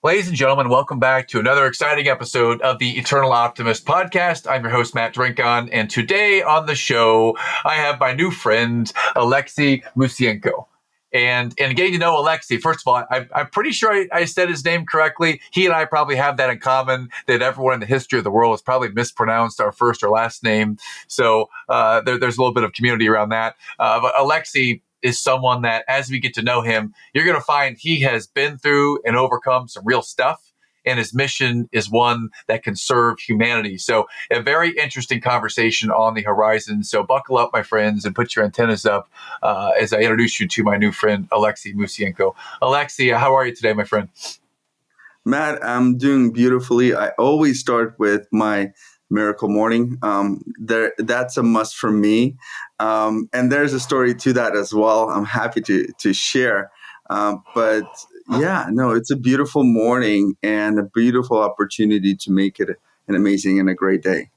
Ladies and gentlemen, welcome back to another exciting episode of the Eternal Optimist podcast. I'm your host, Matt Drinkon, and today on the show, I have my new friend, Alexei Musienko. And getting to know Alexei, first of all, I'm pretty sure I said his name correctly. He and I probably have that in common, that everyone in the history of the world has probably mispronounced our first or last name. So there's a little bit of community around that. But Alexei is someone that, as we get to know him, you're going to find he has been through and overcome some real stuff. And his mission is one that can serve humanity. So a very interesting conversation on the horizon. So buckle up, my friends, and put your antennas up as I introduce you to my new friend, Alexei Musienko. Alexei, how are you today, my friend? Matt, I'm doing beautifully. I always start with my miracle morning. That's a must for me. And there's a story to that as well. I'm happy to share. But yeah, no, it's a beautiful morning and a beautiful opportunity to make it an amazing and a great day.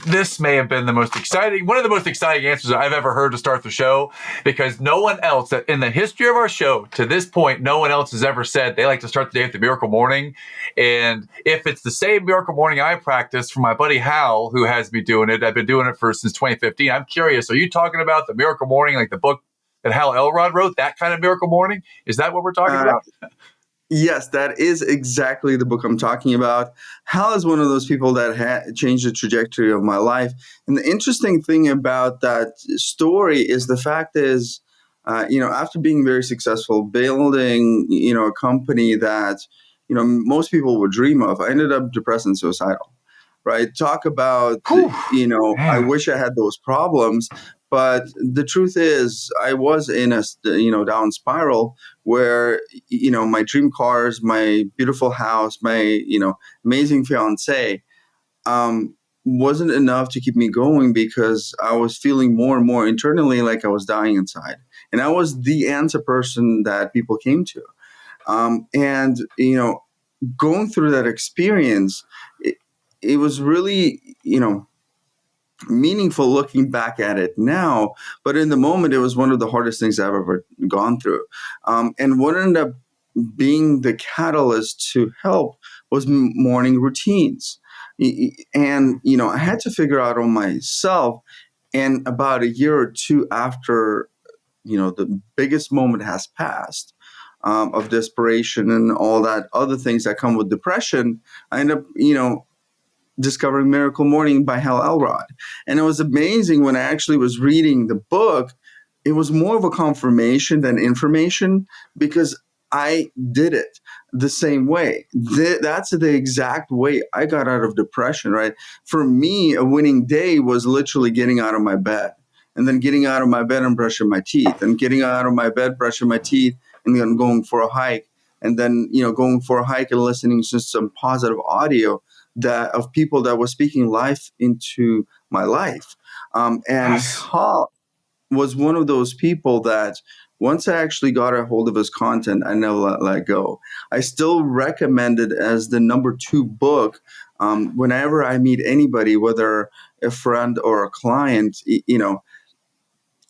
This may have been one of the most exciting answers I've ever heard to start the show, because no one else in the history of our show to this point, no one else has ever said they like to start the day with the miracle morning. And if it's the same miracle morning I practice for my buddy Hal, who has me doing it, I've been doing it since 2015. I'm curious, are you talking about the miracle morning, like the book that Hal Elrod wrote, that kind of miracle morning? Is that what we're talking about? Yes, that is exactly the book I'm talking about. Hal is one of those people that changed the trajectory of my life. And the interesting thing about that story is the fact is, after being very successful, building, a company that, most people would dream of, I ended up depressed and suicidal, right? Talk about, I wish I had those problems. But the truth is, I was in a down spiral where my dream cars, my beautiful house, my amazing fiance wasn't enough to keep me going, because I was feeling more and more internally like I was dying inside, and I was the answer person that people came to. And going through that experience, it was really meaningful looking back at it now, but in the moment, it was one of the hardest things I've ever gone through. And what ended up being the catalyst to help was morning routines. And, I had to figure out on myself. And about a year or two after, the biggest moment has passed, of desperation and all that other things that come with depression, I end up, discovering Miracle Morning by Hal Elrod. And it was amazing when I actually was reading the book. It was more of a confirmation than information, because I did it the same way. That's the exact way I got out of depression, right? For me, a winning day was literally getting out of my bed, and then getting out of my bed and brushing my teeth, and getting out of my bed, brushing my teeth, and then going for a hike, and then, going for a hike and listening to some positive audio of people that were speaking life into my life. And Hal was one of those people that once I actually got a hold of his content, I never let go. I still recommend it as the number 2 book whenever I meet anybody, whether a friend or a client.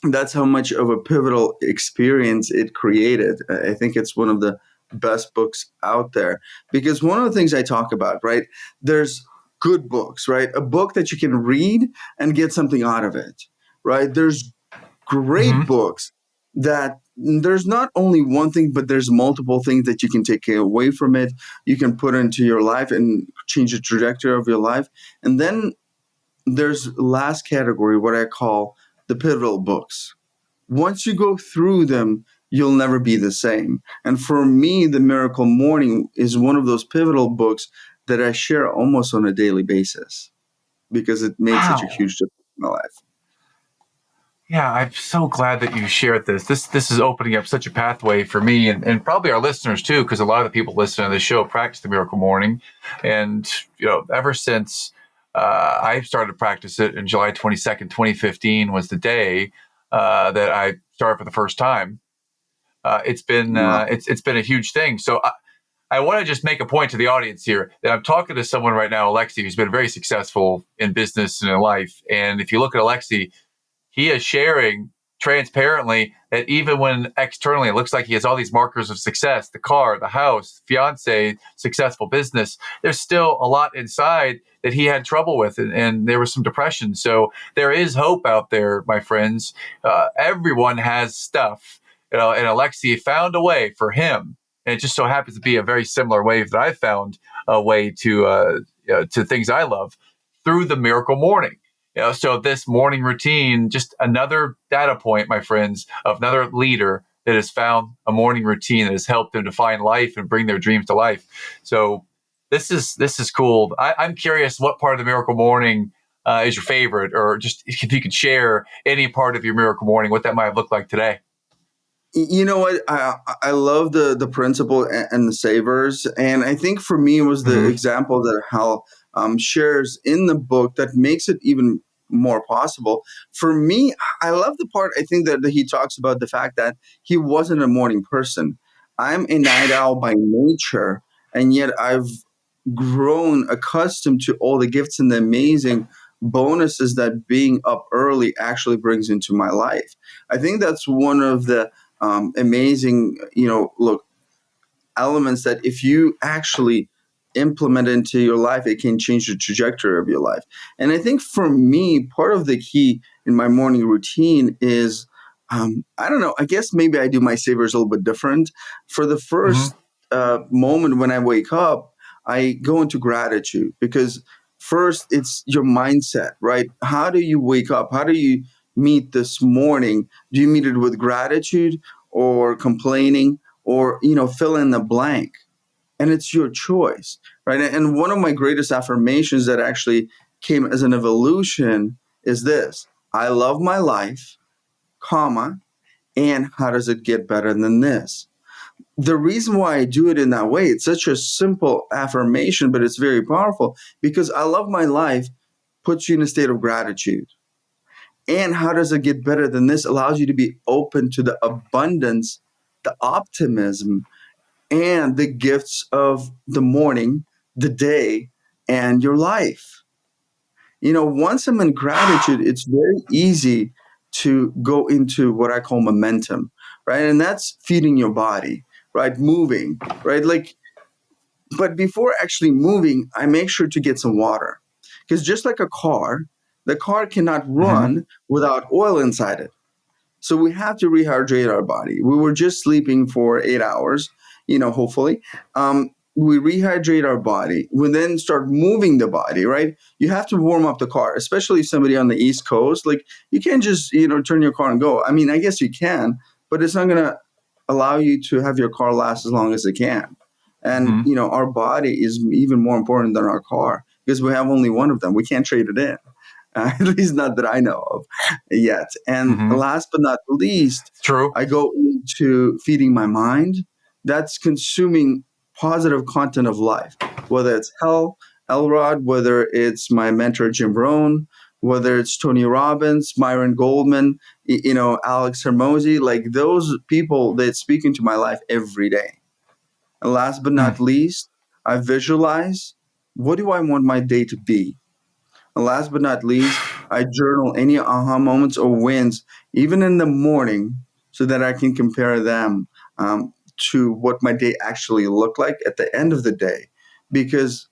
That's how much of a pivotal experience it created. I think it's one of the best books out there, because one of the things I talk about, right, there's good books, right? A book that you can read and get something out of it, right? There's great books that there's not only one thing, but there's multiple things that you can take away from it. You can put into your life and change the trajectory of your life. And then there's last category, what I call the pivotal books. Once you go through them, you'll never be the same. And for me, The Miracle Morning is one of those pivotal books that I share almost on a daily basis, because it made such a huge difference in my life. Yeah, I'm so glad that you shared this. This is opening up such a pathway for me, and probably our listeners too, because a lot of the people listening to this show practice the Miracle Morning. And, ever since I started to practice it in July 22nd, 2015 was the day that I started for the first time. It's been a huge thing. So I want to just make a point to the audience here that I'm talking to someone right now, Alexei, who's been very successful in business and in life. And if you look at Alexei, he is sharing transparently that even when externally it looks like he has all these markers of success, the car, the house, fiance, successful business, there's still a lot inside that he had trouble with, and there was some depression. So there is hope out there, my friends. Everyone has stuff, and Alexei found a way for him. And it just so happens to be a very similar way that I found a way to things I love through the miracle morning. So this morning routine, just another data point, my friends, of another leader that has found a morning routine that has helped them to find life and bring their dreams to life. So this is cool. I'm curious, what part of the miracle morning is your favorite, or just if you could share any part of your miracle morning, what that might have looked like today. You know what? I love the principle and the savers, and I think for me it was the Mm-hmm. example that Hal shares in the book that makes it even more possible. For me, I love the part, I think, that he talks about the fact that he wasn't a morning person. I'm a night owl by nature, and yet I've grown accustomed to all the gifts and the amazing bonuses that being up early actually brings into my life. I think that's one of the amazing, look, elements that if you actually implement into your life, it can change the trajectory of your life. And I think for me, part of the key in my morning routine is, I don't know, I guess maybe I do my savers a little bit different. For the Mm-hmm. first moment when I wake up, I go into gratitude because first it's your mindset, right? How do you wake up? How do you meet this morning? Do you meet it with gratitude or complaining, or fill in the blank? And it's your choice, right? And one of my greatest affirmations that actually came as an evolution is this: I love my life, comma, and how does it get better than this? The reason why I do it in that way, it's such a simple affirmation, but it's very powerful, because I love my life puts you in a state of gratitude. And how does it get better than this allows you to be open to the abundance, the optimism, and the gifts of the morning, the day, and your life. Once I'm in gratitude, it's very easy to go into what I call momentum, right? And that's feeding your body, right? Moving, right? But before actually moving, I make sure to get some water. Because just like a car, the car cannot Mm-hmm. run without oil inside it. So we have to rehydrate our body. We were just sleeping for 8 hours, hopefully. We rehydrate our body. We then start moving the body, right? You have to warm up the car, especially if somebody on the East Coast. Like, you can't just, turn your car and go. I mean, I guess you can, but it's not going to allow you to have your car last as long as it can. And, Mm-hmm. our body is even more important than our car because we have only one of them. We can't trade it in. At least not that I know of yet. And Mm-hmm. last but not least, It's true. I go into feeding my mind. That's consuming positive content of life, whether it's Elrod, whether it's my mentor, Jim Rohn, whether it's Tony Robbins, Myron Goldman, Alex Hermosi, like those people that speak into my life every day. And last but Mm. not least, I visualize, what do I want my day to be? And last but not least, I journal any aha moments or wins, even in the morning, so that I can compare them to what my day actually looked like at the end of the day. Because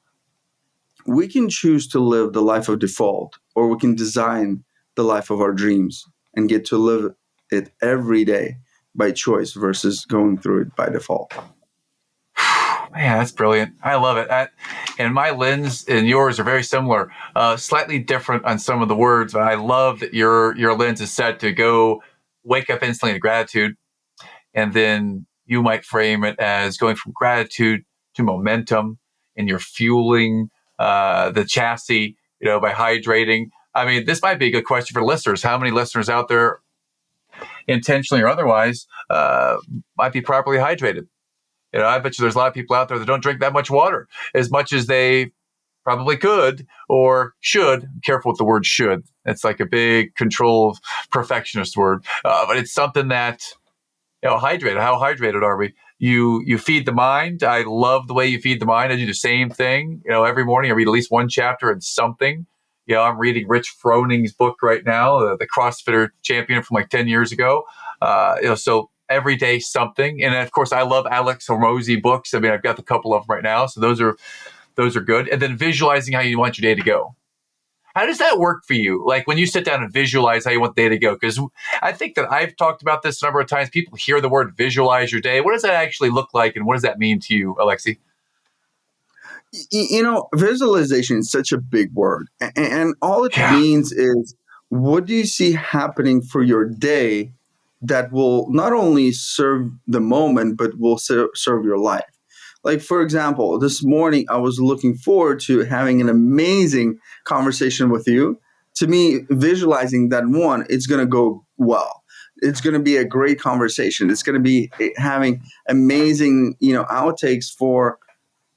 we can choose to live the life of default, or we can design the life of our dreams and get to live it every day by choice versus going through it by default. Man, that's brilliant. I love it. And my lens and yours are very similar, slightly different on some of the words. But I love that your lens is set to go wake up instantly to gratitude, and then you might frame it as going from gratitude to momentum, and you're fueling the chassis, by hydrating. I mean, this might be a good question for listeners. How many listeners out there, intentionally or otherwise, might be properly hydrated? I bet you there's a lot of people out there that don't drink that much water as much as they probably could or should. Careful with the word should. It's like a big control perfectionist word, but it's something that, hydrated. How hydrated are we? You feed the mind. I love the way you feed the mind. I do the same thing. Every morning I read at least one chapter in something. I'm reading Rich Froning's book right now, the CrossFitter champion from like 10 years ago. So every day something. And of course, I love Alex Hormozi books. I mean, I've got a couple of them right now. So those are good. And then visualizing how you want your day to go. How does that work for you? Like when you sit down and visualize how you want the day to go? Because I think that I've talked about this a number of times. People hear the word visualize your day. What does that actually look like? And what does that mean to you, Alexei? Visualization is such a big word. And all it Yeah. means is, what do you see happening for your day that will not only serve the moment, but will serve your life? Like, for example, this morning I was looking forward to having an amazing conversation with you. To me, visualizing that one, it's going to go well. It's going to be a great conversation. It's going to be having amazing, outtakes for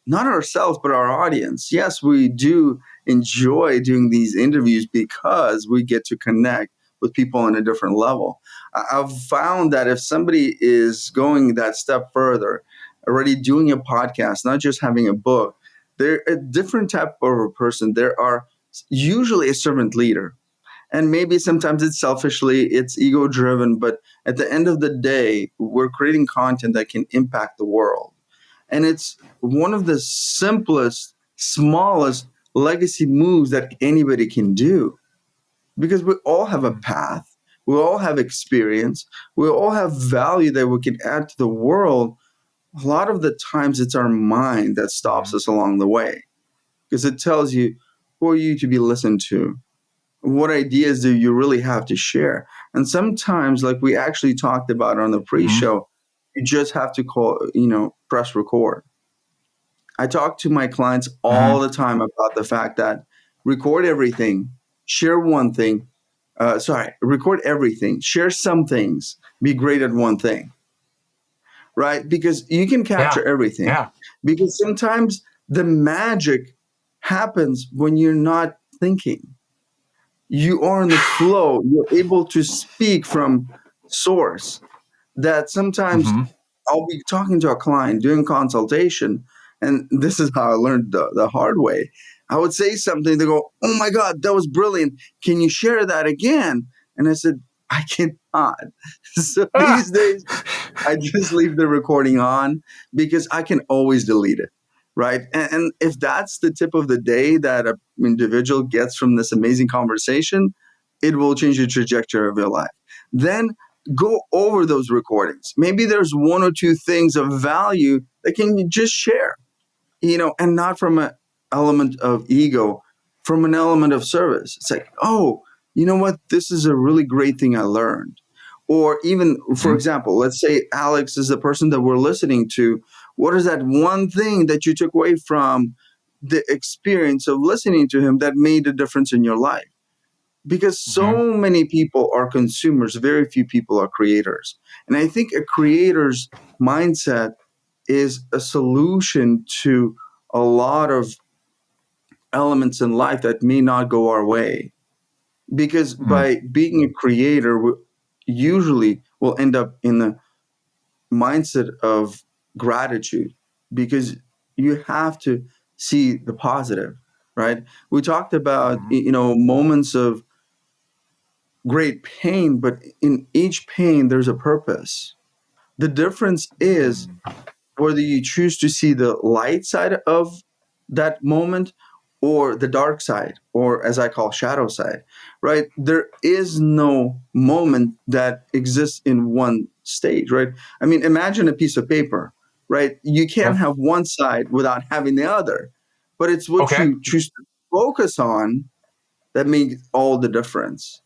not ourselves, but our audience. Yes, we do enjoy doing these interviews because we get to connect with people on a different level. I've found that if somebody is going that step further, already doing a podcast, not just having a book, they're a different type of a person. There are usually a servant leader. And maybe sometimes it's selfishly, it's ego driven, but at the end of the day, we're creating content that can impact the world. And it's one of the simplest, smallest legacy moves that anybody can do, because we all have a path, we all have experience, we all have value that we can add to the world. A lot of the times it's our mind that stops us along the way, because it tells you, who are you to be listened to? What ideas do you really have to share? And sometimes, like we actually talked about on the pre-show, you just have to press record. I talk to my clients all the time about the fact that record everything, share one thing. Record everything, share some things, be great at one thing, right? Because you can capture everything. Yeah. Because sometimes the magic happens when you're not thinking. You are in the flow. You're able to speak from source. That sometimes I'll be talking to a client, doing consultation, and this is how I learned the hard way. I would say something, they go, "Oh my God, that was brilliant. Can you share that again?" And I said, "I cannot." So these days, I just leave the recording on because I can always delete it, right? And if that's the tip of the day that an individual gets from this amazing conversation, it will change the trajectory of your life. Then go over those recordings. Maybe there's one or two things of value that can you just share, and not from an element of ego, from an element of service. It's like, oh, you know what? This is a really great thing I learned. Or even, for example, let's say Alex is the person that we're listening to. What is that one thing that you took away from the experience of listening to him that made a difference in your life? Because so many people are consumers, very few people are creators. And I think a creator's mindset is a solution to a lot of elements in life that may not go our way. Because by being a creator, we usually will end up in the mindset of gratitude, because you have to see the positive, right? We talked about, moments of great pain, but in each pain, there's a purpose. The difference is whether you choose to see the light side of that moment or the dark side, or as I call shadow side, right? There is no moment that exists in one stage, right? I mean, imagine a piece of paper, right? You can't have one side without having the other, but it's what Okay. you choose to focus on that makes all the difference.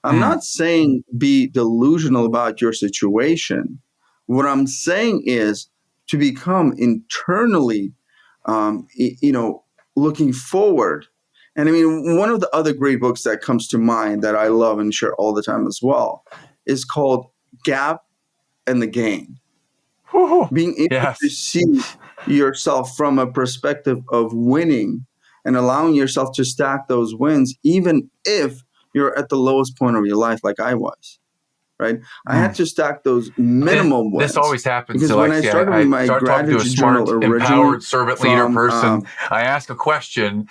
I'm not saying be delusional about your situation. What I'm saying is to become internally, looking forward. And I mean, one of the other great books that comes to mind that I love and share all the time as well is called Gap and the Gain. Being able to see yourself from a perspective of winning and allowing yourself to stack those wins, even if you're at the lowest point of your life, like I was, right? I had to stack those minimum wins. This always happens, Because when I Alexi. started I my start talking to a gratitude journal smart, originally empowered servant leader from person. I ask a question.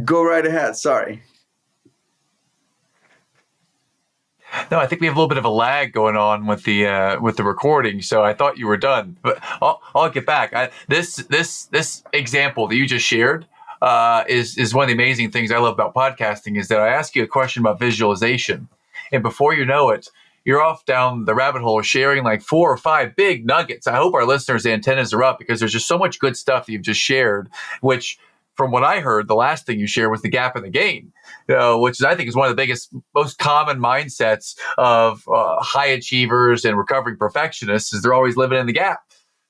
Go right ahead. Sorry. No, I think we have a little bit of a lag going on with the recording, so I thought you were done. But I'll get back. This example that you just shared is one of the amazing things I love about podcasting is that I ask you a question about visualization, and before you know it, you're off down the rabbit hole sharing like 4 or 5 big nuggets. I hope our listeners' antennas are up because there's just so much good stuff that you've just shared, which from what I heard, the last thing you shared was the gap in the gain, which is, I think, is one of the biggest, most common mindsets of high achievers and recovering perfectionists is they're always living in the gap.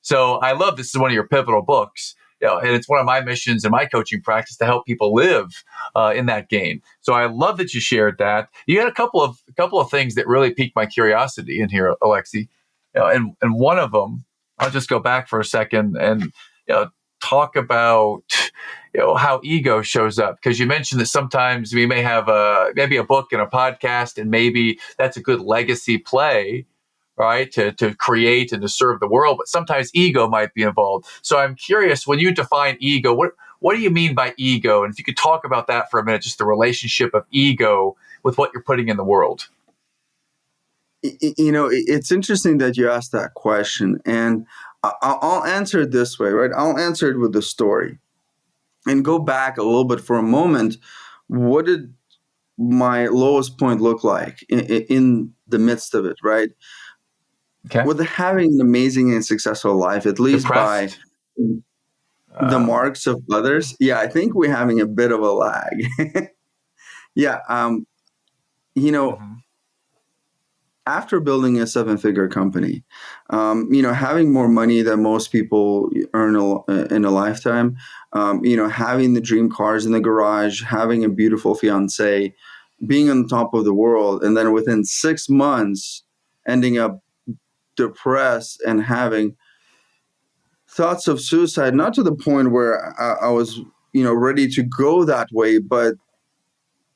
So I love this is one of your pivotal books. And it's one of my missions in my coaching practice to help people live in that gain. So I love that you shared that. You had a couple of things that really piqued my curiosity in here, Alexei. And one of them, I'll just go back for a second and talk about how ego shows up, because you mentioned that sometimes we may have maybe a book and a podcast, and maybe that's a good legacy play, right, to create and to serve the world, but sometimes ego might be involved. So I'm curious, when you define ego, what do you mean by ego? And if you could talk about that for a minute, just the relationship of ego with what you're putting in the world. It's interesting that you asked that question, and I'll answer it this way, right? I'll answer it with a story and go back a little bit for a moment. What did my lowest point look like in the midst of it, right? Okay. With having an amazing and successful life, at least by Depressed. the marks of others. Yeah, I think we're having a bit of a lag. Yeah. Mhm. After building a 7-figure company, having more money than most people earn in a lifetime, having the dream cars in the garage, having a beautiful fiance, being on top of the world, and then within 6 months, ending up depressed and having thoughts of suicide, not to the point where I was, ready to go that way, but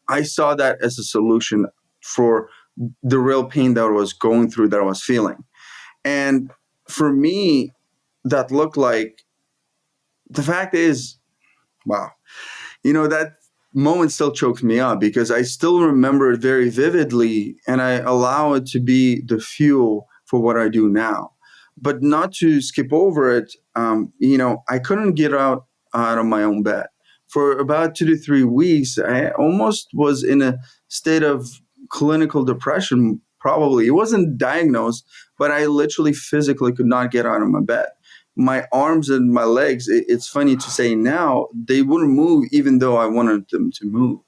I saw that as a solution for the real pain that I was going through, that I was feeling. And for me, that looked like, the fact is, wow, that moment still chokes me up because I still remember it very vividly, and I allow it to be the fuel for what I do now. But not to skip over it, I couldn't get out of my own bed. For about 2 to 3 weeks, I almost was in a state of clinical depression, probably. It wasn't diagnosed, but I literally physically could not get out of my bed. My arms and my legs, it's funny to say now, they wouldn't move even though I wanted them to move.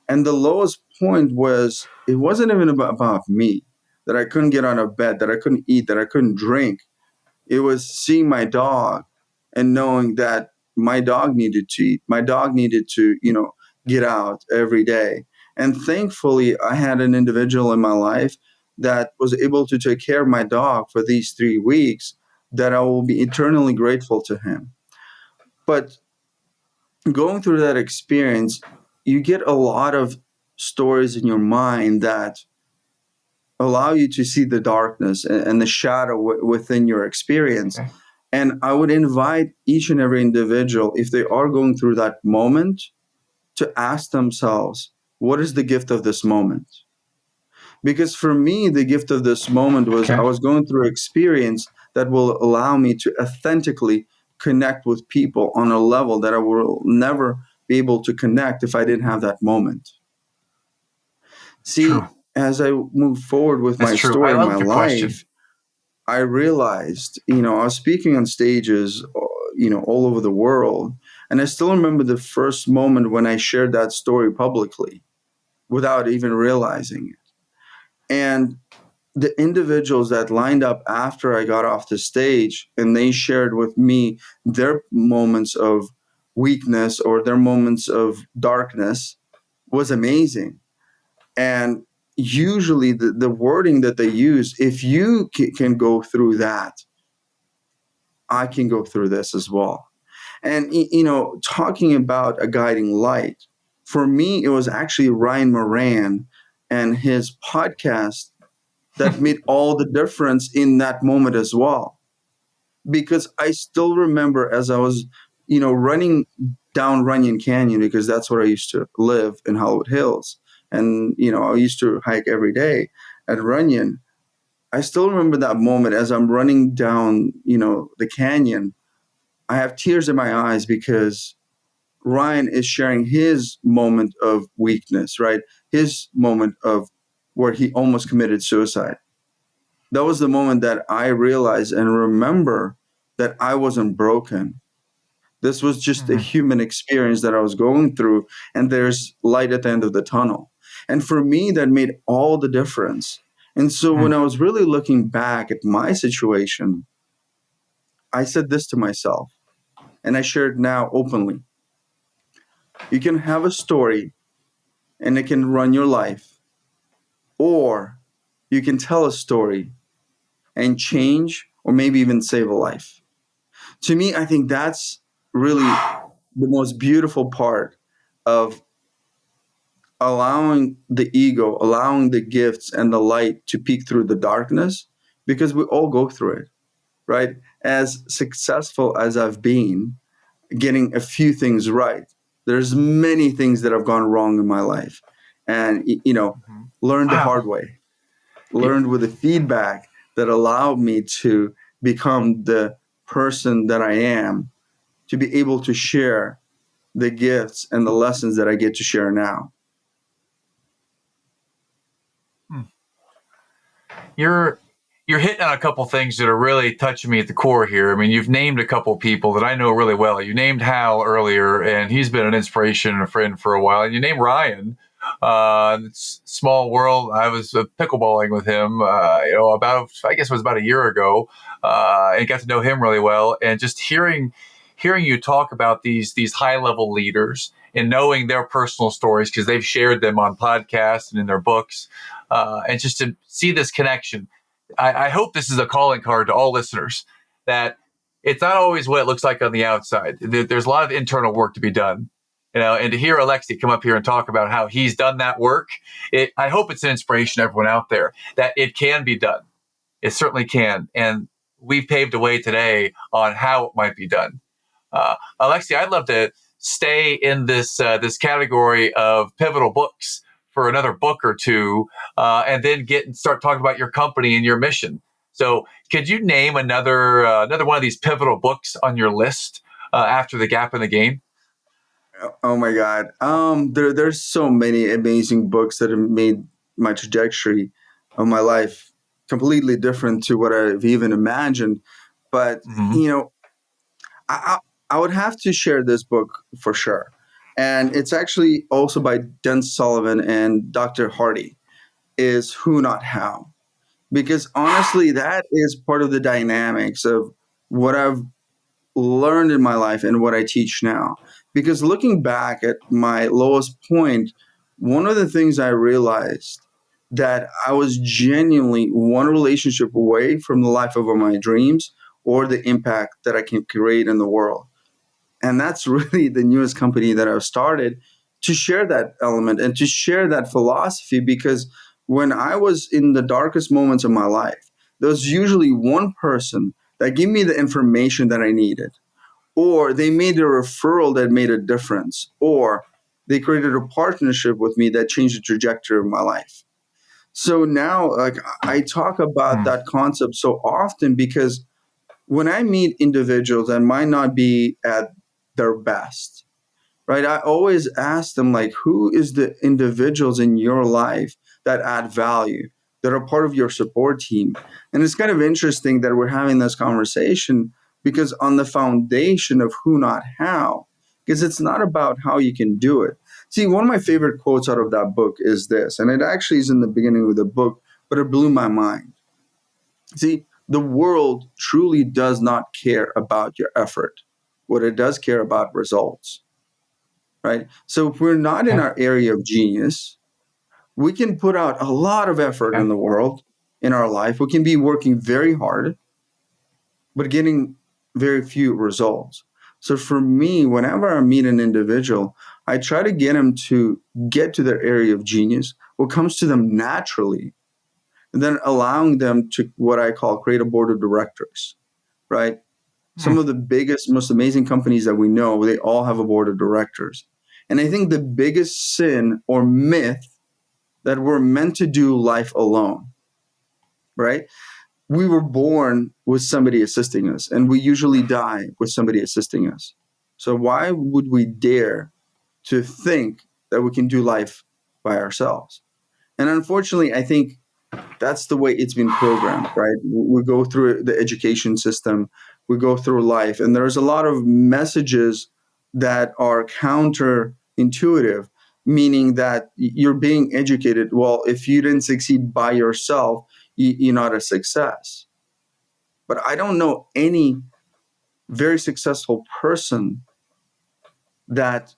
And the lowest point was, it wasn't even about me, that I couldn't get out of bed, that I couldn't eat, that I couldn't drink. It was seeing my dog and knowing that my dog needed to eat. My dog needed to, get out every day. And thankfully, I had an individual in my life that was able to take care of my dog for these 3 weeks, that I will be eternally grateful to him. But going through that experience, you get a lot of stories in your mind that allow you to see the darkness and the shadow within your experience. Okay. And I would invite each and every individual, if they are going through that moment, to ask themselves, what is the gift of this moment? Because for me, the gift of this moment was, I Okay. was going through experience that will allow me to authentically connect with people on a level that I will never be able to connect if I didn't have that moment. True. See, as I moved forward with That's my true. I story, my love your question. life, I realized, I was speaking on stages, all over the world. And I still remember the first moment when I shared that story publicly without even realizing it. And the individuals that lined up after I got off the stage and they shared with me their moments of weakness or their moments of darkness was amazing. And usually the wording that they use, if you can go through that, I can go through this as well. And, talking about a guiding light, for me, it was actually Ryan Moran and his podcast that made all the difference in that moment as well. Because I still remember, as I was, running down Runyon Canyon because that's where I used to live in Hollywood Hills. And, I used to hike every day at Runyon. I still remember that moment as I'm running down, the canyon. I have tears in my eyes because Ryan is sharing his moment of weakness, right? His moment of where he almost committed suicide. That was the moment that I realized and remember that I wasn't broken. This was just a Mm-hmm. human experience that I was going through, and there's light at the end of the tunnel. And for me, that made all the difference. And so when I was really looking back at my situation, I said this to myself, and I share it now openly. You can have a story and it can run your life, or you can tell a story and change or maybe even save a life. To me, I think that's really the most beautiful part of allowing the ego, allowing the gifts and the light to peek through the darkness, because we all go through it, right? As successful as I've been, getting a few things right, there's many things that have gone wrong in my life. And, Mm-hmm. learned the hard Wow. way, learned with the feedback that allowed me to become the person that I am, to be able to share the gifts and the lessons that I get to share now. You're you're hitting on a couple things that are really touching me at the core here. I mean, you've named a couple people that I know really well. You named Hal earlier, and he's been an inspiration and a friend for a while. And you named Ryan. It's small world. I was pickleballing with him, about I guess it was about a year ago, and got to know him really well. And just hearing you talk about these high level leaders and knowing their personal stories because they've shared them on podcasts and in their books, and just to see this connection. I hope this is a calling card to all listeners that it's not always what it looks like on the outside. There's a lot of internal work to be done, and to hear Alexei come up here and talk about how he's done that work, I hope it's an inspiration to everyone out there that it can be done. It certainly can. And we've paved a way today on how it might be done. Alexei, I'd love to stay in this category of pivotal books for another book or two, and then start talking about your company and your mission. So, could you name another one of these pivotal books on your list after The Gap in the Game? Oh my God. There's so many amazing books that have made my trajectory of my life completely different to what I've even imagined. But, Mm-hmm. I, I would have to share this book for sure. And it's actually also by Dan Sullivan and Dr. Hardy, is Who Not How. Because honestly, that is part of the dynamics of what I've learned in my life and what I teach now. Because looking back at my lowest point, one of the things I realized that I was genuinely one relationship away from the life of my dreams or the impact that I can create in the world. And that's really the newest company that I've started, to share that element and to share that philosophy. Because when I was in the darkest moments of my life, there was usually one person that gave me the information that I needed, or they made a referral that made a difference, or they created a partnership with me that changed the trajectory of my life. So now, like, I talk about that concept so often because when I meet individuals that might not be at their best, right? I always ask them, like, who is the individuals in your life that add value, that are part of your support team? And it's kind of interesting that we're having this conversation because on the foundation of who, not how, because it's not about how you can do it. See, one of my favorite quotes out of that book is this, and it actually is in the beginning of the book, but it blew my mind. See, the world truly does not care about your effort. What it does care about results, right? So if we're not in Okay. our area of genius, we can put out a lot of effort Okay. in the world, in our life. We can be working very hard, but getting very few results. So for me, whenever I meet an individual, I try to get them to get to their area of genius, what comes to them naturally, and then allowing them to what I call create a board of directors, right? Some of the biggest, most amazing companies that we know, they all have a board of directors. And I think the biggest sin or myth that we're meant to do life alone, right? We were born with somebody assisting us, and we usually die with somebody assisting us. So why would we dare to think that we can do life by ourselves? And unfortunately, I think that's the way it's been programmed, right? We go through the education system, we go through life, and there's a lot of messages that are counterintuitive, meaning that you're being educated. Well, if you didn't succeed by yourself, you're not a success. But I don't know any very successful person that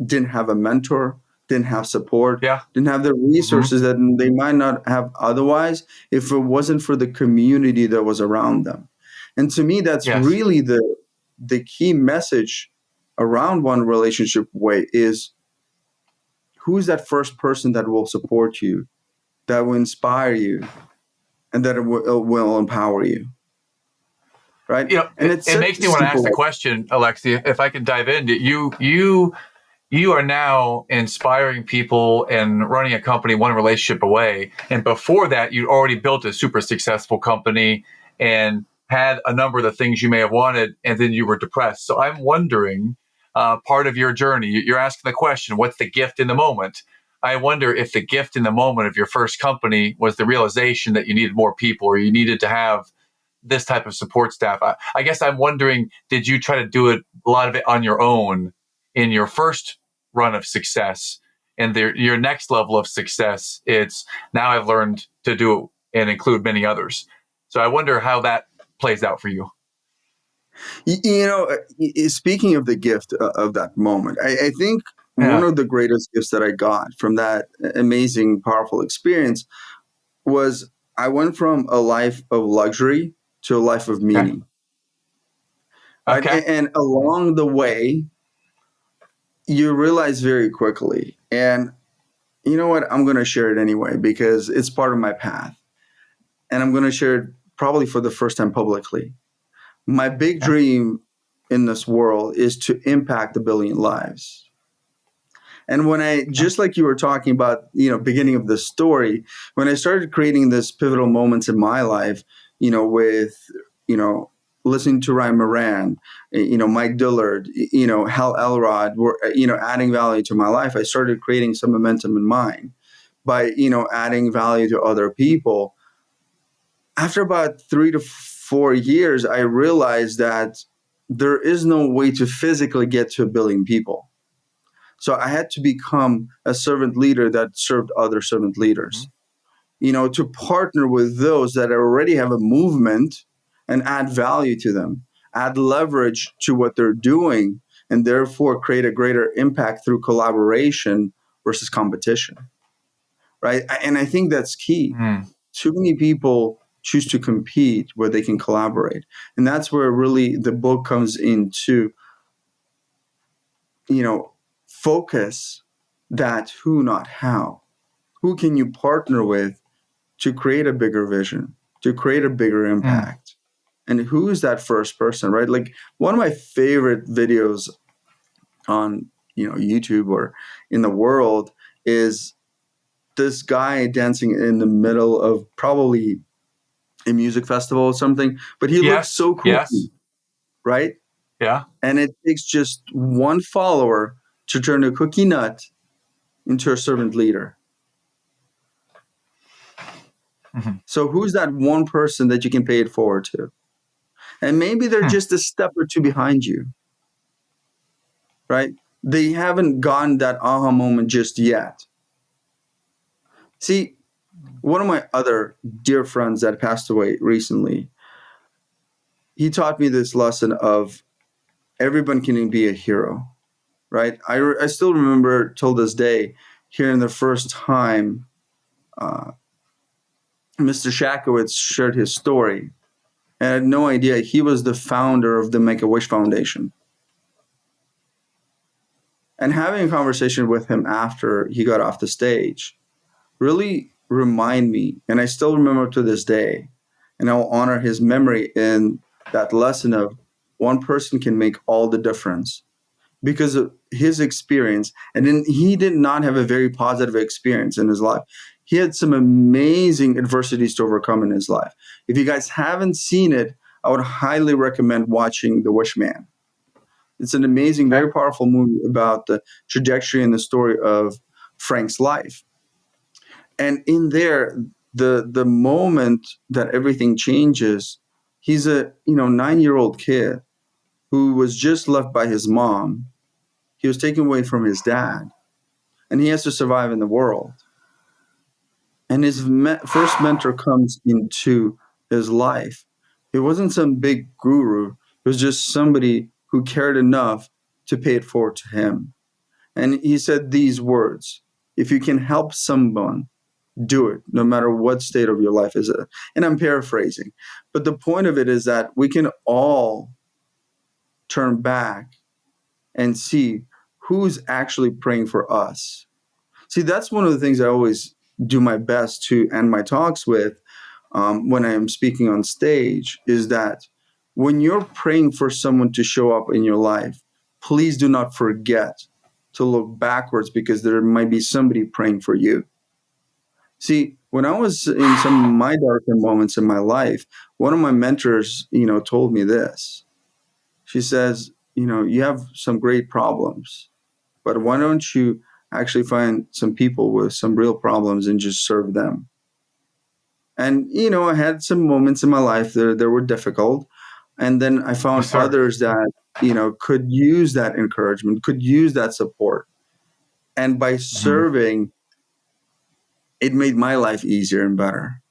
didn't have a mentor, didn't have support, Yeah. didn't have the resources that they might not have otherwise if it wasn't for the community that was around them. And to me, that's Yes. really the key message around One Relationship Way is who's that first person that will support you, that will inspire you, and that it will empower you. Right? You know, And it's it such makes a me want to ask the simple. question, Alexei, if I can dive in. You are now inspiring people and running a company one relationship away. And before that, you'd already built a super successful company and had a number of the things you may have wanted, and then you were depressed. So I'm wondering, part of your journey, you're asking the question, what's the gift in the moment? I wonder if the gift in the moment of your first company was the realization that you needed more people, or you needed to have this type of support staff. I guess I'm wondering, did you try to do it, a lot of it on your own in your first run of success? And your next level of success, it's now I've learned to do it and include many others. So I wonder how that plays out for you. Speaking of the gift of that moment, I think one Yeah. of the greatest gifts that I got from that amazing, powerful experience was I went from a life of luxury to a life of Okay. meaning. Right? Okay. And along the way, you realize very quickly, and you know what? I'm going to share it anyway because it's part of my path. And I'm going to share it probably for the first time publicly. My big Okay. dream in this world is to impact a billion lives. And when I, Okay. just like you were talking about, beginning of the story, when I started creating this pivotal moments in my life, with, listening to Ryan Moran, Mike Dillard, Hal Elrod, were, adding value to my life, I started creating some momentum in mine by, adding value to other people. After about 3 to 4 years, I realized that there is no way to physically get to a billion people. So I had to become a servant leader that served other servant leaders, to partner with those that already have a movement and add value to them, add leverage to what they're doing, and therefore create a greater impact through collaboration versus competition. Right. And I think that's key. Mm. Too many people choose to compete where they can collaborate. And that's where really the book comes into, focus that who, not how. Who can you partner with to create a bigger vision, to create a bigger Mm. impact? And who is that first person, right? Like one of my favorite videos on, YouTube or in the world is this guy dancing in the middle of probably a music festival or something, but he looks Yes. so cool, Yes. right? Yeah. And it takes just one follower to turn a cookie nut into a servant leader. Mm-hmm. So who's that one person that you can pay it forward to? And maybe they're Hmm. just a step or two behind you, right? They haven't gotten that aha moment just yet. See, one of my other dear friends that passed away recently, he taught me this lesson of everyone can be a hero, right? I still remember till this day hearing the first time Mr. Shakowitz shared his story. And I had no idea he was the founder of the Make-A-Wish Foundation. And having a conversation with him after he got off the stage really remind me, and I still remember to this day, and I'll honor his memory in that lesson of one person can make all the difference because of his experience. And then he did not have a very positive experience in his life. He had some amazing adversities to overcome in his life. If you guys haven't seen it, I would highly recommend watching The Wishman. It's an amazing, Okay. very powerful movie about the trajectory and the story of Frank's life. And in there, the moment that everything changes, he's a 9-year-old kid who was just left by his mom. He was taken away from his dad, and he has to survive in the world. And his first mentor comes into his life. It wasn't some big guru. It was just somebody who cared enough to pay it forward to him. And he said these words: if you can help someone, do it, no matter what state of your life is in. And I'm paraphrasing. But the point of it is that we can all turn back and see who's actually praying for us. See, that's one of the things I always do my best to end my talks with when I am speaking on stage, is that when you're praying for someone to show up in your life, please do not forget to look backwards, because there might be somebody praying for you. See, when I was in some of my darker moments in my life, one of my mentors, told me this. She says, you have some great problems, but why don't you actually find some people with some real problems and just serve them? And, I had some moments in my life that were difficult. And then I Yes, found sir. others that, could use that encouragement, could use that support. And by Mhm. serving, it made my life easier and better.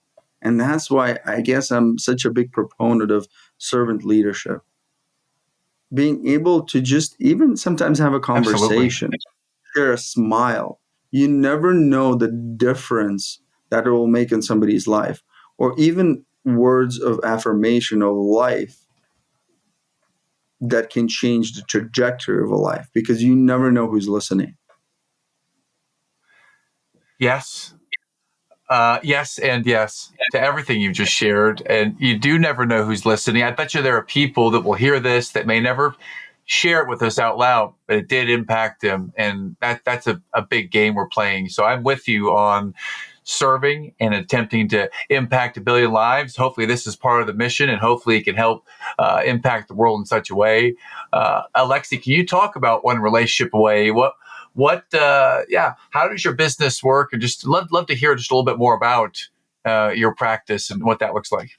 And that's why I guess I'm such a big proponent of servant leadership. Being able to just even sometimes have a Absolutely. conversation, share a smile. You never know the difference that it will make in somebody's life, or even words of affirmation of life that can change the trajectory of a life, because you never know who's listening. Yes. Yes, and yes to everything you've just shared. And you do never know who's listening. I bet you there are people that will hear this that may never share it with us out loud, but it did impact them. And that's a big game we're playing. So I'm with you on serving and attempting to impact a billion lives. Hopefully, this is part of the mission, and hopefully, it can help impact the world in such a way. Alexei, can you talk about One Relationship Away? Yeah, how does your business work? And just love to hear just a little bit more about your practice and what that looks like.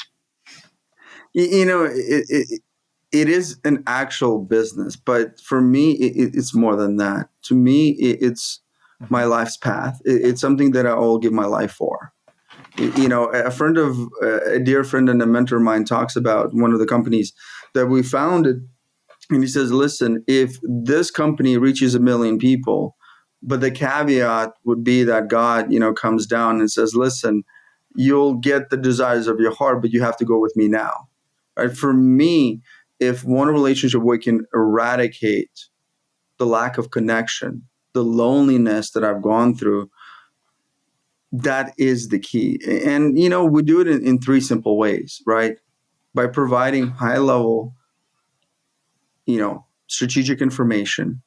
It is an actual business, but for me, it's more than that. To me, it's my Mhm. life's path. It's something that I will give my life for. A dear friend and a mentor of mine talks about one of the companies that we founded. And he says, listen, if this company reaches 1 million people, but the caveat would be that God, comes down and says, listen, you'll get the desires of your heart, but you have to go with me now. Right? For me, if one relationship we can eradicate the lack of connection, the loneliness that I've gone through, that is the key. And, we do it in 3 simple ways, right? By providing high level, strategic information,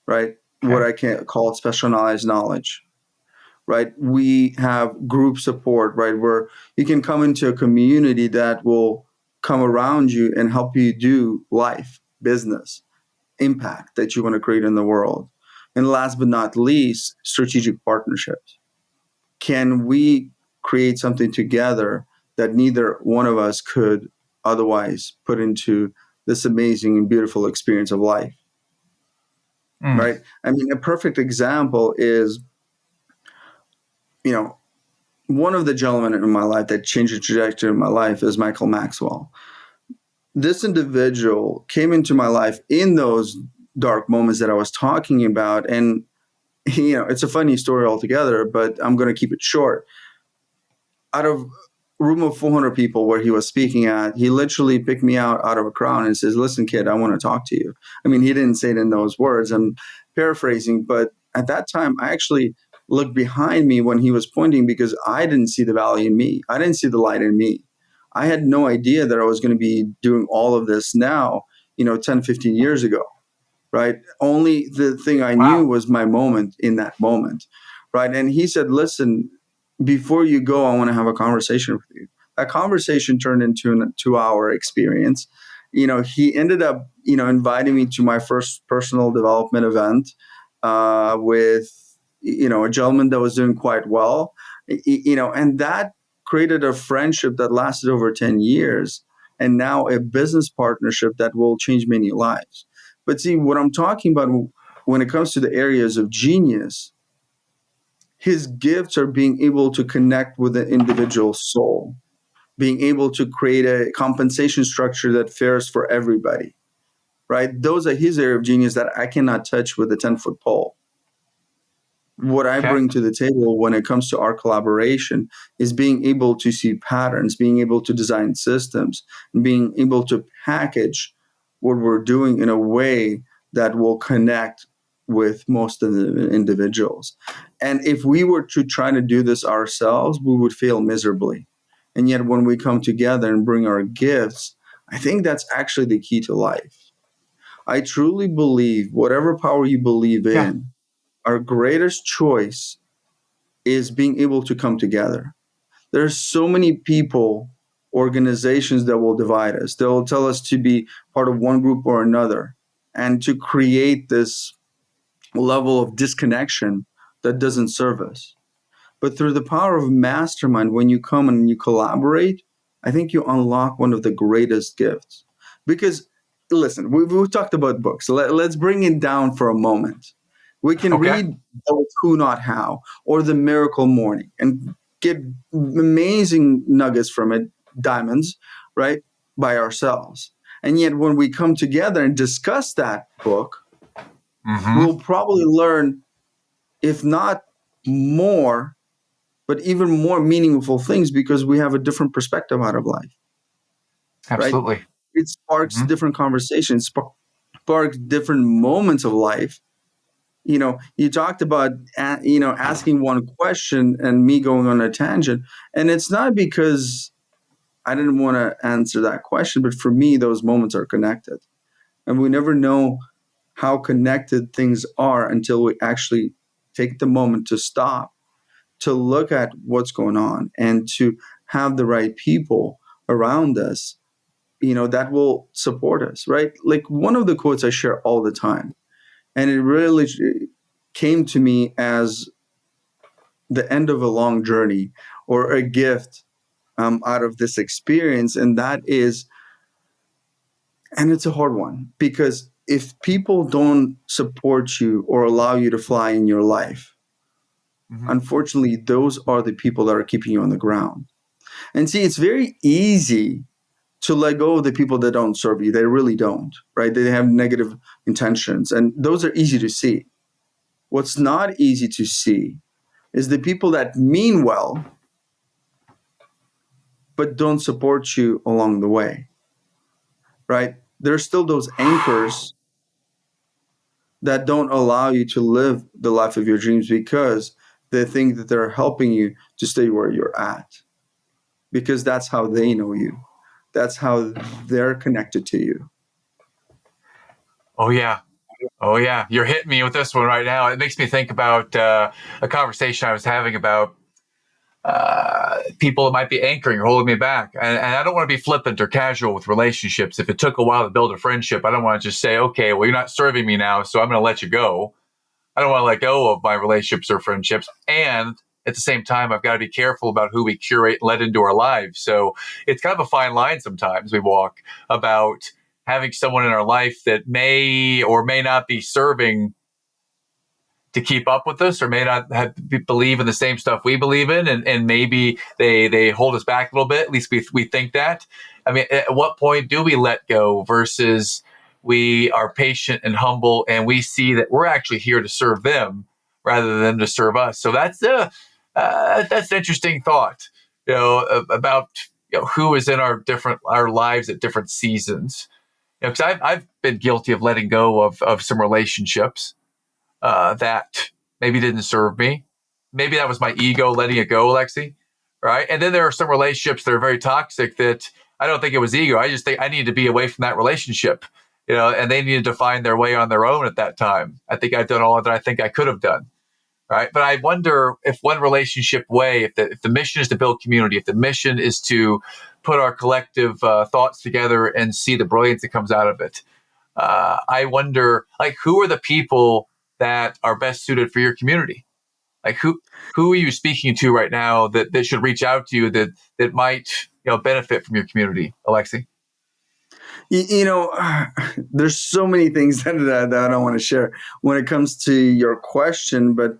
right? What Okay. I can call specialized knowledge, right? We have group support, right? Where you can come into a community that will come around you and help you do life, business, impact that you want to create in the world. And last but not least, strategic partnerships. Can we create something together that neither one of us could otherwise put into this amazing and beautiful experience of life? Mm. Right? I mean, a perfect example is, you know, one of the gentlemen in my life that changed the trajectory of my life is Michael Maxwell. This individual came into my life in those dark moments that I was talking about. And, it's a funny story altogether, but I'm going to keep it short. Out of a room of 400 people where he was speaking at, he literally picked me out of a crowd and says, listen, kid, I want to talk to you. I mean, he didn't say it in those words. I'm paraphrasing, but at that time, I actually looked behind me when he was pointing, because I didn't see the value in me. I didn't see the light in me. I had no idea that I was going to be doing all of this now, 10, 15 years ago, right? Only the thing I knew Wow. was my moment in that moment, right? And he said, listen, before you go, I want to have a conversation with you. That conversation turned into a 2-hour experience. He ended up, inviting me to my first personal development event with, a gentleman that was doing quite well, and that created a friendship that lasted over 10 years and now a business partnership that will change many lives. But see, what I'm talking about when it comes to the areas of genius, his gifts are being able to connect with the individual soul, being able to create a compensation structure that fares for everybody, right? Those are his area of genius that I cannot touch with a 10-foot pole. What I Okay. bring to the table when it comes to our collaboration is being able to see patterns, being able to design systems, and being able to package what we're doing in a way that will connect with most of the individuals. And if we were to try to do this ourselves, we would fail miserably. And yet, when we come together and bring our gifts, I think that's actually the key to life. I truly believe whatever power you believe Yeah. in, our greatest choice is being able to come together. There's so many people, organizations that will divide us. They'll tell us to be part of one group or another and to create this level of disconnection that doesn't serve us. But through the power of Mastermind, when you come and you collaborate, I think you unlock one of the greatest gifts. Because, listen, we've talked about books. Let's bring it down for a moment. We can Okay. read Who Not How or The Miracle Morning and get amazing nuggets from it, diamonds, right, by ourselves. And yet, when we come together and discuss that book, Mm-hmm. we'll probably learn, if not more, but even more meaningful things because we have a different perspective out of life, right? Absolutely. It sparks Mm-hmm. different conversations, sparks different moments of life. You talked about, asking one question and me going on a tangent. And it's not because I didn't want to answer that question, but for me, those moments are connected. And we never know how connected things are until we actually take the moment to stop, to look at what's going on and to have the right people around us, that will support us, right? Like one of the quotes I share all the time, and it really came to me as the end of a long journey or a gift out of this experience. And that is, and it's a hard one because if people don't support you or allow you to fly in your life, Mm-hmm. unfortunately, those are the people that are keeping you on the ground. And see, it's very easy to let go of the people that don't serve you. They really don't, right? They have negative intentions, and those are easy to see. What's not easy to see is the people that mean well, but don't support you along the way, right? There's still those anchors that don't allow you to live the life of your dreams because they think that they're helping you to stay where you're at, because that's how they know you. That's how they're connected to you. Oh yeah. Oh yeah. You're hitting me with this one right now. It makes me think about a conversation I was having about people that might be anchoring or holding me back. And I don't want to be flippant or casual with relationships. If it took a while to build a friendship, I don't want to just say, okay, well, you're not serving me now, so I'm going to let you go. I don't want to let go of my relationships or friendships. And at the same time, I've got to be careful about who we curate and let into our lives. So it's kind of a fine line sometimes we walk about having someone in our life that may or may not be serving to keep up with us or may not believe in the same stuff we believe in, and maybe they hold us back a little bit. At least we think that. I mean, at what point do we let go versus we are patient and humble and we see that we're actually here to serve them rather than to serve us? So that's an interesting thought, about who is in our lives at different seasons. Because I've been guilty of letting go of some relationships that maybe didn't serve me. Maybe that was my ego letting it go, Alexei. right? And then there are some relationships that are very toxic that I don't think it was ego. I just think I need to be away from that relationship, and they needed to find their way on their own at that time. I think I've done all that I think I could have done. Right. But I wonder if one relationship way, if the mission is to build community, if the mission is to put our collective thoughts together and see the brilliance that comes out of it, I wonder, like, who are the people that are best suited for your community? Like, who are you speaking to right now that should reach out to you that might benefit from your community, Alexei? There's so many things that I don't want to share when it comes to your question, but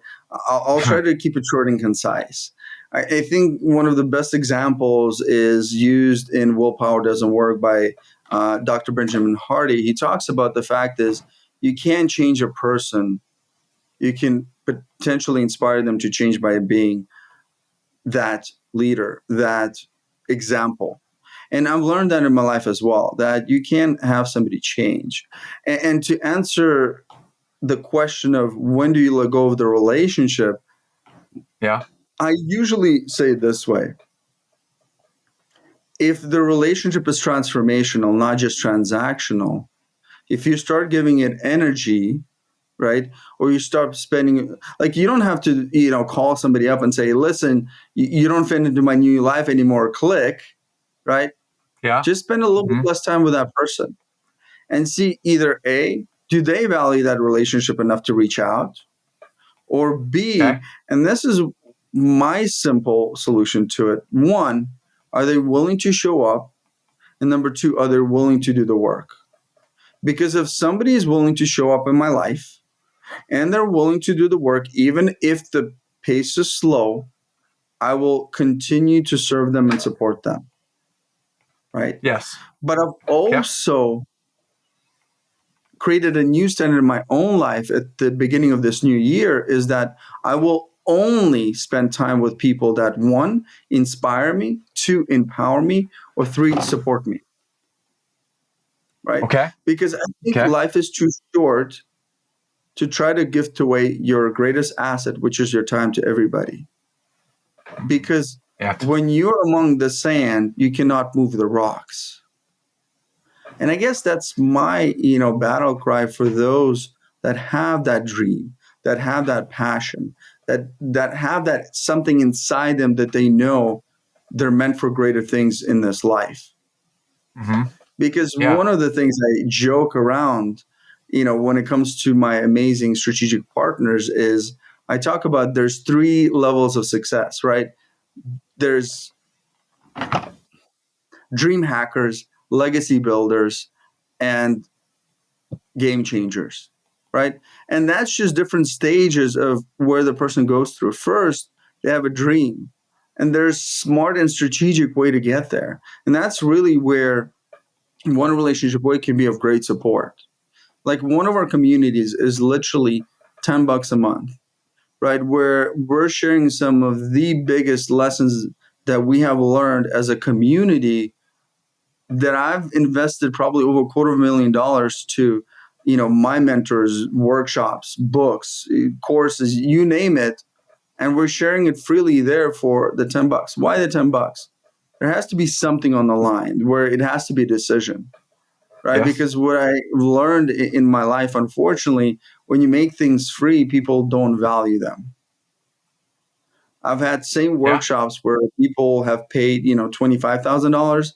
I'll try to keep it short and concise. I think one of the best examples is used in Willpower Doesn't Work by Dr. Benjamin Hardy. He talks about the fact is you can't change a person. You can potentially inspire them to change by being that leader, that example. And I've learned that in my life as well, that you can't have somebody change. And to answer the question of when do you let go of the relationship, Yeah. I usually say it this way. If the relationship is transformational, not just transactional, if you start giving it energy, right? Or you start spending, like, you don't have to, call somebody up and say, listen, you don't fit into my new life anymore, click, right? Yeah. Just spend a little bit less time with that person and see either A, do they value that relationship enough to reach out? Or B, Okay. and this is my simple solution to it. One, are they willing to show up? And number two, are they willing to do the work? Because if somebody is willing to show up in my life and they're willing to do the work, even if the pace is slow, I will continue to serve them and support them. Right? Yes. But I've also created a new standard in my own life at the beginning of this new year is that I will only spend time with people that, one, inspire me, two, empower me, or three, support me. Right? Okay. Because I think life is too short to try to gift away your greatest asset, which is your time, to everybody. Because when you're among the sand, you cannot move the rocks. And I guess that's my, battle cry for those that have that dream, that have that passion, that have that something inside them that they know they're meant for greater things in this life. Mm-hmm. Because one of the things I joke around, when it comes to my amazing strategic partners is I talk about there's 3 levels of success, right? There's dream hackers, legacy builders, and game changers, right? And that's just different stages of where the person goes through. First, they have a dream, and there's smart and strategic way to get there. And that's really where OneRelationshipAway can be of great support. Like, one of our communities is literally $10 a month, right? Where we're sharing some of the biggest lessons that we have learned as a community that I've invested probably over $250,000 to, my mentors, workshops, books, courses, you name it. And we're sharing it freely there for the $10. Why the $10? There has to be something on the line where it has to be a decision, right? Yes. Because what I learned in my life, unfortunately, when you make things free, people don't value them. I've had same workshops where people have paid, $25,000,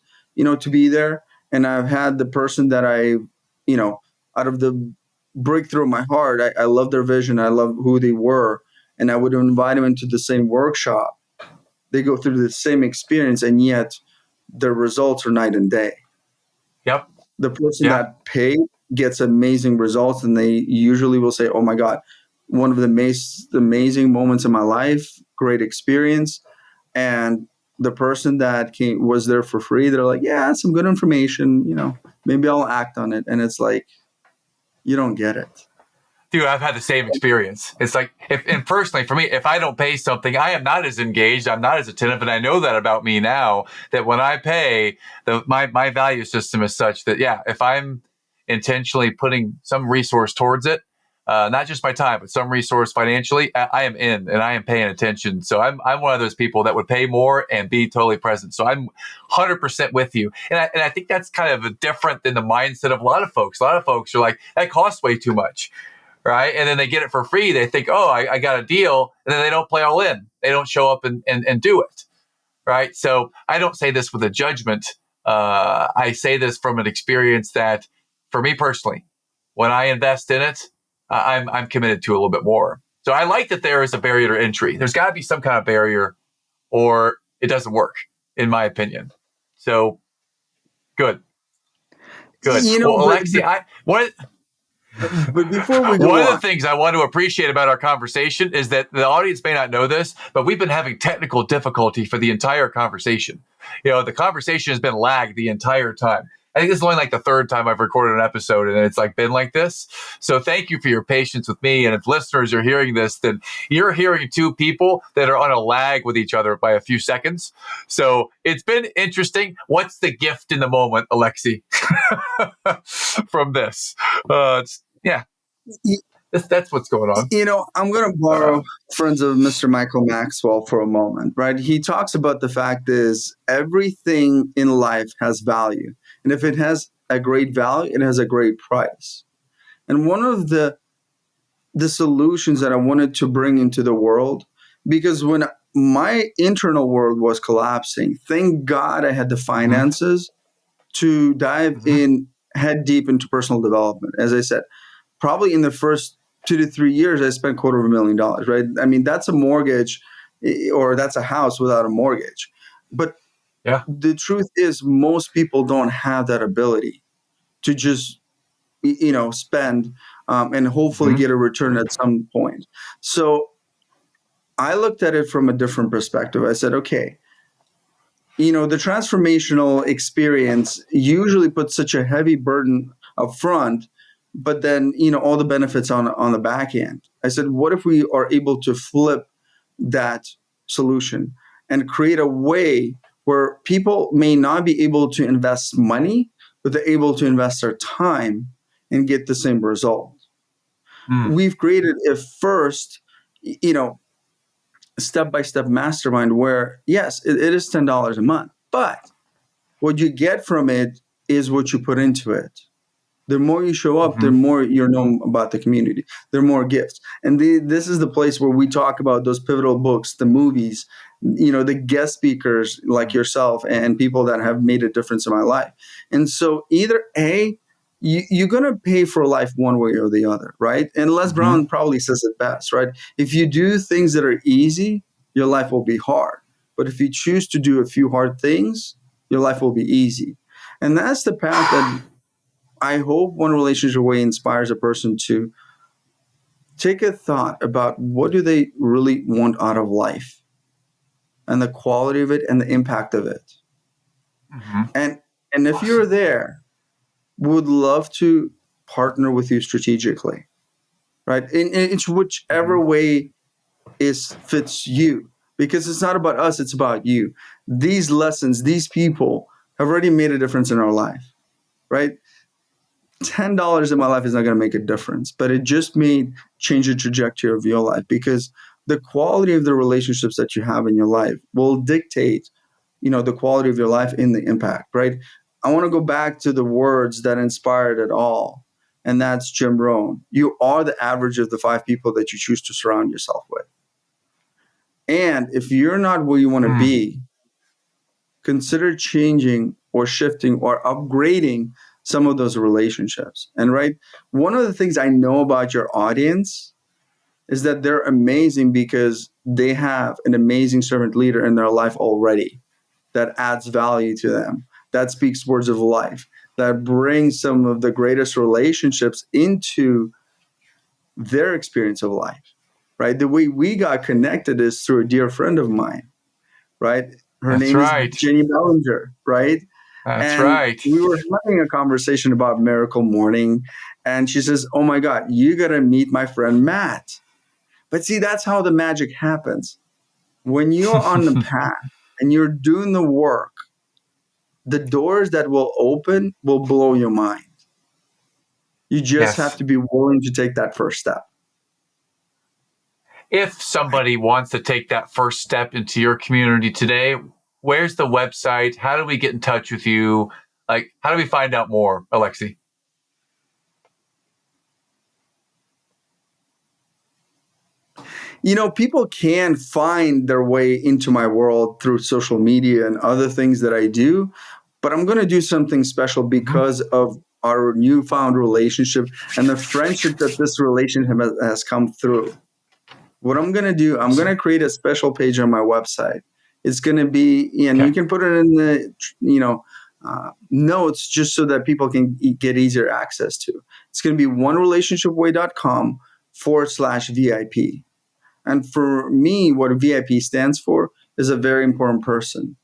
to be there. And I've had the person that out of the breakthrough of my heart, I love their vision. I love who they were. And I would invite them into the same workshop. They go through the same experience, and yet their results are night and day. Yep. The person that paid gets amazing results, and they usually will say, oh my God, one of the amazing moments in my life, great experience. And the person that was there for free, they're like, yeah, some good information, maybe I'll act on it. And it's like, you don't get it. Dude, I've had the same experience. It's like, and personally, for me, if I don't pay something, I am not as engaged. I'm not as attentive. And I know that about me now, that when I pay, my value system is such that, if I'm intentionally putting some resource towards it, not just my time, but some resource financially, I am in and I am paying attention. So I'm one of those people that would pay more and be totally present. So I'm 100% with you. And I think that's kind of different than the mindset of a lot of folks. A lot of folks are like, that costs way too much. Right. And then they get it for free. They think, oh, I got a deal. And then they don't play all in. They don't show up and do it. Right. So I don't say this with a judgment. I say this from an experience that for me personally, when I invest in it, I'm committed to a little bit more. So I like that there is a barrier to entry. There's got to be some kind of barrier or it doesn't work, in my opinion. So good. Well, Alexei, but before we go one of the on, things I want to appreciate about our conversation is that the audience may not know this, but we've been having technical difficulty for the entire conversation. The conversation has been lagged the entire time. I think this is only like the third time I've recorded an episode and it's like been like this. So thank you for your patience with me. And if listeners are hearing this, then you're hearing two people that are on a lag with each other by a few seconds. So it's been interesting. What's the gift in the moment, Alexei, from this? Yeah, that's what's going on. I'm going to borrow friends of Mr. Michael Maxwell for a moment, right? He talks about the fact is everything in life has value. And if it has a great value, it has a great price. And one of the solutions that I wanted to bring into the world, because when my internal world was collapsing, thank God I had the finances to dive in head deep into personal development. As I said, probably in the first 2 to 3 years, I spent $250,000, right? I mean, that's a mortgage or that's a house without a mortgage. But the truth is most people don't have that ability to just, spend and hopefully get a return at some point. So I looked at it from a different perspective. I said, okay, the transformational experience usually puts such a heavy burden up front, but then, all the benefits on the back end. I said, what if we are able to flip that solution and create a way where people may not be able to invest money, but they're able to invest their time and get the same result. We've created a first, step-by-step mastermind where, yes, it is $10 a month, but what you get from it is what you put into it. The more you show up, the more you know about the community. There are more gifts. And this is the place where we talk about those pivotal books, the movies, the guest speakers like yourself and people that have made a difference in my life. And so either A, you're going to pay for life one way or the other, right? And Les Brown probably says it best, right? If you do things that are easy, your life will be hard. But if you choose to do a few hard things, your life will be easy. And that's the path that I hope OneRelationshipAway inspires a person to take a thought about what do they really want out of life and the quality of it and the impact of it. And if you're there, would love to partner with you strategically, right? It's whichever way fits you, because it's not about us, it's about you. These lessons, these people have already made a difference in our life, right? $10 in my life is not going to make a difference, but it just may change the trajectory of your life, because the quality of the relationships that you have in your life will dictate, the quality of your life and the impact, right? I want to go back to the words that inspired it all, and that's Jim Rohn. You are the average of the 5 people that you choose to surround yourself with. And if you're not where you want to be, consider changing or shifting or upgrading some of those relationships. And right, one of the things I know about your audience is that they're amazing because they have an amazing servant leader in their life already that adds value to them, that speaks words of life, that brings some of the greatest relationships into their experience of life, right? The way we got connected is through a dear friend of mine, right? Her name is Jenny Bellinger, right? That's right. We were having a conversation about Miracle Morning, and she says, oh my God, you got to meet my friend Matt. But see, that's how the magic happens. When you're on the path and you're doing the work, the doors that will open will blow your mind. You just have Yes. to be willing to take that first step. If somebody wants to take that first step into your community today, where's the website? How do we get in touch with you? Like, how do we find out more, Alexei? People can find their way into my world through social media and other things that I do, but I'm going to do something special because of our newfound relationship and the friendship that this relationship has come through. What I'm going to do, I'm going to create a special page on my website. It's going to be, and Okay. you can put it in the, notes just so that people can get easier access to. It's going to be onerelationshipaway.com/VIP. And for me, what a VIP stands for is a very important person.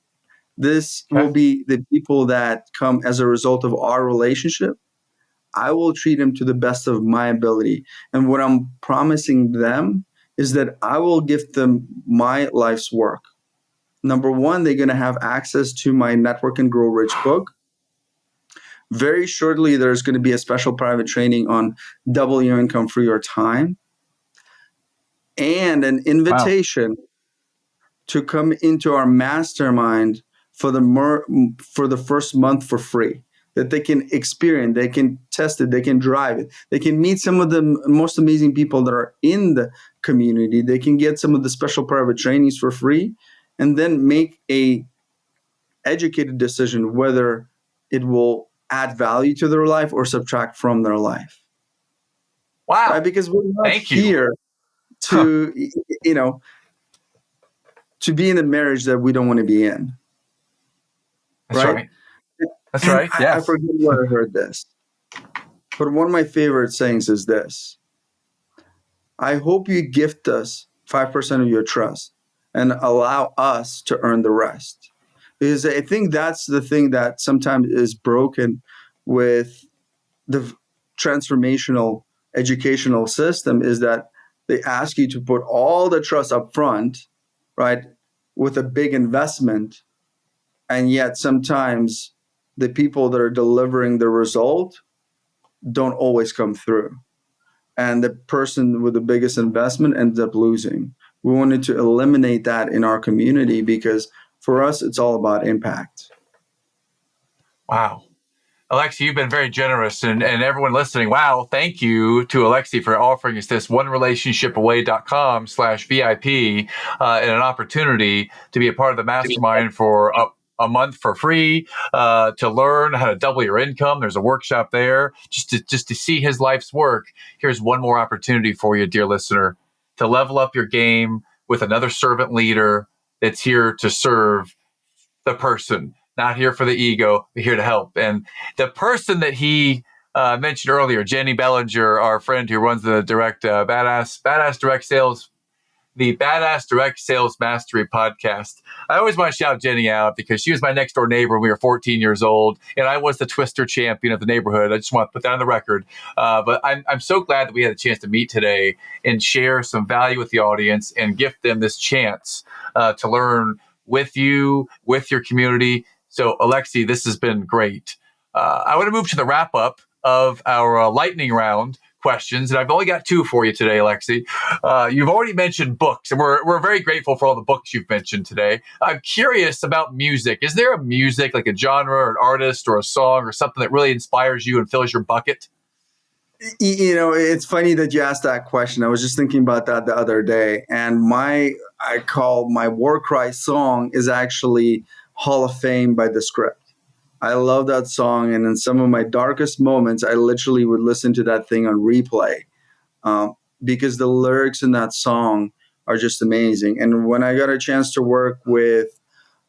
This will Okay. be the people that come as a result of our relationship. I will treat them to the best of my ability. And what I'm promising them is that I will give them my life's work. Number one, they're going to have access to my Network and Grow Rich book. Very shortly, there's going to be a special private training on double your income for your time and an Wow. invitation to come into our mastermind for the first month for free, that they can experience, they can test it, they can drive it, they can meet some of the most amazing people that are in the community, they can get some of the special private trainings for free, and then make a educated decision whether it will add value to their life or subtract from their life. Right? Wow. Because we're not Thank you. here Huh. to, to be in a marriage that we don't want to be in. That's Right? right. That's And right. I Yes. forget where I heard this, but one of my favorite sayings is this: I hope you gift us 5% of your trust and allow us to earn the rest. Because I think that's the thing that sometimes is broken with the transformational educational system, is that they ask you to put all the trust up front, right, with a big investment. And yet sometimes the people that are delivering the result don't always come through. And the person with the biggest investment ends up losing. We wanted to eliminate that in our community because for us, it's all about impact. Wow. Alexei, you've been very generous, and everyone listening, wow, thank you to Alexei for offering us this onerelationshipaway.com/VIP and an opportunity to be a part of the mastermind for a month for free, to learn how to double your income. There's a workshop there just to see his life's work. Here's one more opportunity for you, dear listener, to level up your game with another servant leader that's here to serve the person, not here for the ego, but here to help. And the person that he mentioned earlier, Jenny Bellinger, our friend who runs the badass direct sales, the Badass Direct Sales Mastery podcast. I always want to shout Jenny out because she was my next door neighbor when we were 14 years old, and I was the twister champion of the neighborhood. I just want to put that on the record. But I'm so glad that we had a chance to meet today and share some value with the audience and gift them this chance to learn with you, with your community. So, Alexei, this has been great. I want to move to the wrap up of our lightning round questions, and I've only got two for you today, Alexei. You've already mentioned books, and we're very grateful for all the books you've mentioned today. I'm curious about music. Is there a music, like a genre or an artist or a song or something that really inspires you and fills your bucket? It's funny that you asked that question. I was just thinking about that the other day, and I call my war cry song is actually Hall of Fame by The Script. I love that song, and in some of my darkest moments, I literally would listen to that thing on replay, because the lyrics in that song are just amazing. And when I got a chance to work with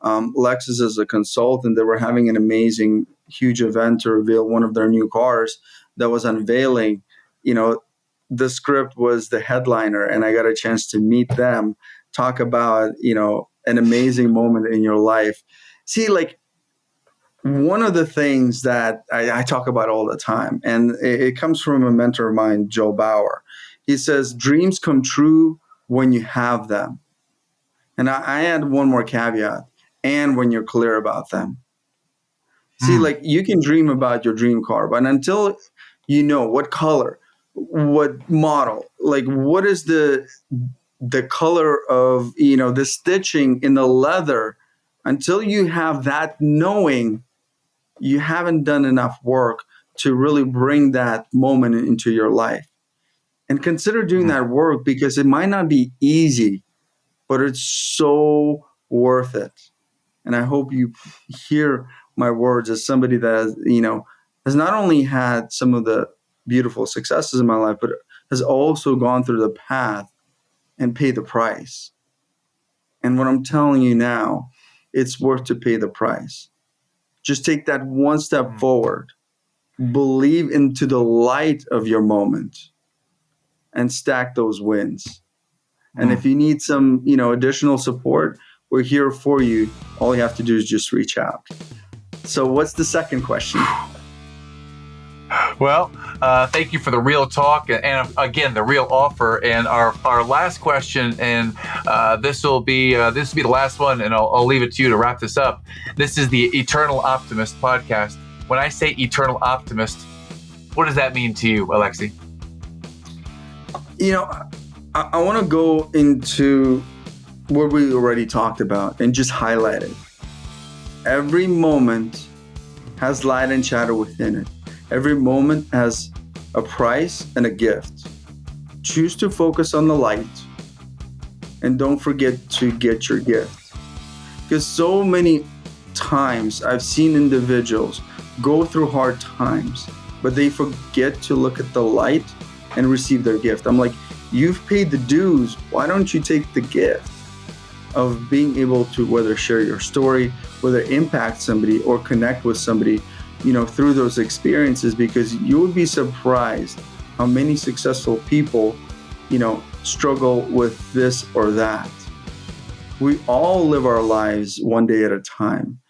Lexus as a consultant, they were having an amazing, huge event to reveal one of their new cars that was unveiling. The Script was the headliner, and I got a chance to meet them, talk about, an amazing moment in your life. See, like, one of the things that I talk about all the time, and it comes from a mentor of mine, Joe Bauer. He says, dreams come true when you have them. And I add one more caveat, and when you're clear about them. See, Hmm. like, you can dream about your dream car, but until what color, what model, like what is the color of the stitching in the leather. Until you have that knowing, you haven't done enough work to really bring that moment into your life. And consider doing that work, because it might not be easy, but it's so worth it. And I hope you hear my words as somebody that has not only had some of the beautiful successes in my life, but has also gone through the path and paid the price. And what I'm telling you now, it's worth to pay the price. Just take that one step forward, believe into the light of your moment, and stack those wins. And if you need some, additional support, we're here for you. All you have to do is just reach out. So what's the second question? Well, thank you for the real talk and again, the real offer. And our last question, and this will be the last one, and I'll leave it to you to wrap this up. This is the Eternal Optimist podcast. When I say Eternal Optimist, what does that mean to you, Alexei? I want to go into what we already talked about and just highlight it. Every moment has light and shadow within it. Every moment has a price and a gift. Choose to focus on the light, and don't forget to get your gift. Because so many times I've seen individuals go through hard times, but they forget to look at the light and receive their gift. I'm like, you've paid the dues. Why don't you take the gift of being able to whether share your story, whether impact somebody or connect with somebody, through those experiences? Because you would be surprised how many successful people, struggle with this or that. We all live our lives one day at a time.